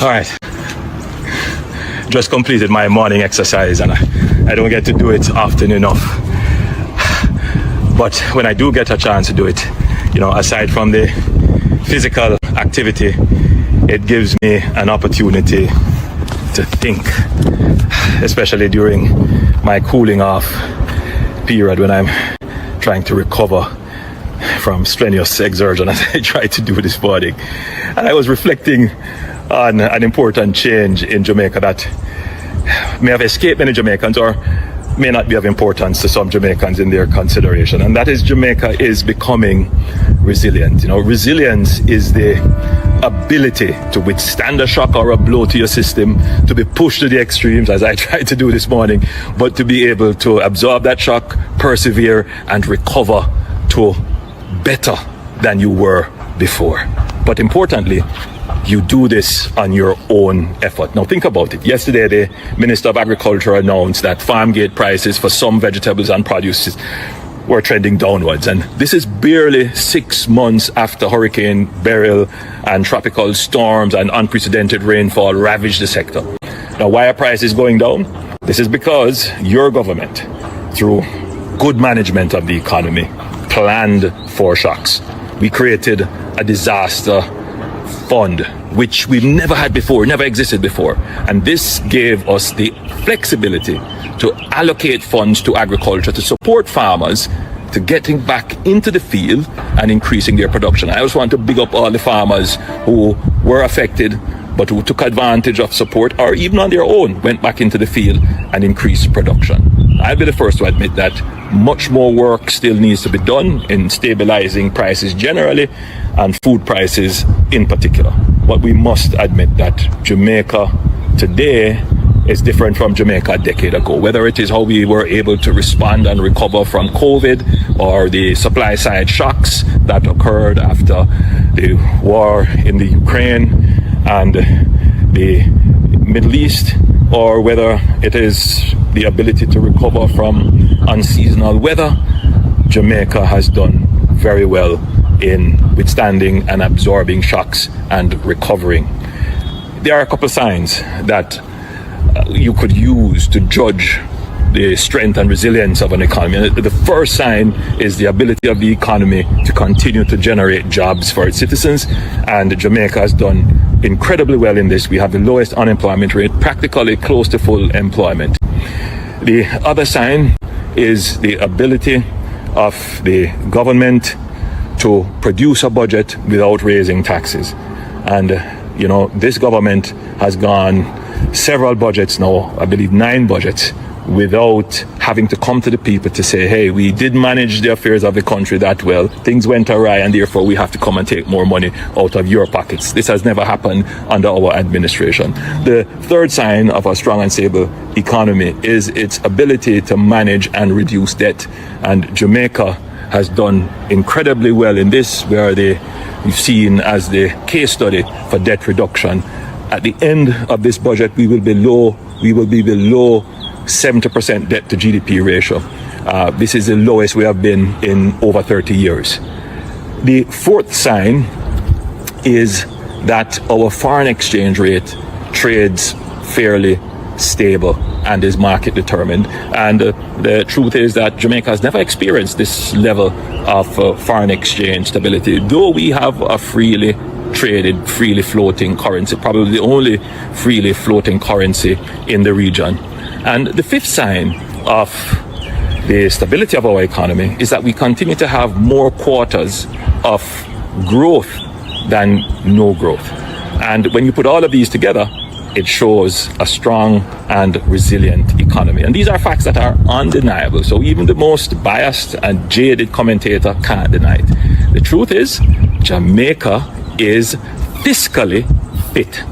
All right. Just completed my morning exercise and I don't get to do it often enough. But when I do get a chance to do it, you know, aside from the physical activity, it gives me an opportunity to think, especially during my cooling off period when I'm trying to recover from strenuous exertion as I try to do this morning. And I was reflecting on an important change in Jamaica that may have escaped many Jamaicans or may not be of importance to some Jamaicans in their consideration. And that is Jamaica is becoming resilient. You know, resilience is the ability to withstand a shock or a blow to your system, to be pushed to the extremes as I tried to do this morning, but to be able to absorb that shock, persevere and recover to better than you were before. But importantly, you do this on your own effort. Now think about it. Yesterday, the Minister of Agriculture announced that farm gate prices for some vegetables and produce were trending downwards. And this is barely 6 months after Hurricane Beryl and tropical storms and unprecedented rainfall ravaged the sector. Now, why are prices going down? This is because your government, through good management of the economy, planned for shocks. We created a disaster fund, which we've never had before, never existed before. And this gave us the flexibility to allocate funds to agriculture to support farmers to getting back into the field and increasing their production. I also want to big up all the farmers who were affected but who took advantage of support or even on their own went back into the field and increased production. I'll be the first to admit that much more work still needs to be done in stabilizing prices generally and food prices in particular. But we must admit that Jamaica today is different from Jamaica a decade ago, whether it is how we were able to respond and recover from COVID or the supply side shocks that occurred after the war in the Ukraine and the Middle East, or whether it is the ability to recover from unseasonal weather. Jamaica has done very well in withstanding and absorbing shocks and recovering. There are a couple of signs that you could use to judge the strength and resilience of an economy. The first sign is the ability of the economy to continue to generate jobs for its citizens, and Jamaica has done incredibly well in this. We have the lowest unemployment rate, practically close to full employment. The other sign is the ability of the government to produce a budget without raising taxes. And, you know, this government has gone several budgets now, I believe 9 budgets, without having to come to the people to say, hey, we did manage the affairs of the country that well, things went awry and therefore we have to come and take more money out of your pockets. This has never happened under our administration. The third sign of a strong and stable economy is its ability to manage and reduce debt. And Jamaica has done incredibly well in this, where we've seen as the case study for debt reduction. At the end of this budget, we will be below 70% debt to GDP ratio. This is the lowest we have been in over 30 years. The fourth sign is that our foreign exchange rate trades fairly stable and is market determined. And the truth is that Jamaica has never experienced this level of foreign exchange stability, though we have a freely traded, freely floating currency, probably the only freely floating currency in the region. And the fifth sign of the stability of our economy is that we continue to have more quarters of growth than no growth. And when you put all of these together, it shows a strong and resilient economy. And these are facts that are undeniable. So even the most biased and jaded commentator can't deny it. The truth is, Jamaica is fiscally fit.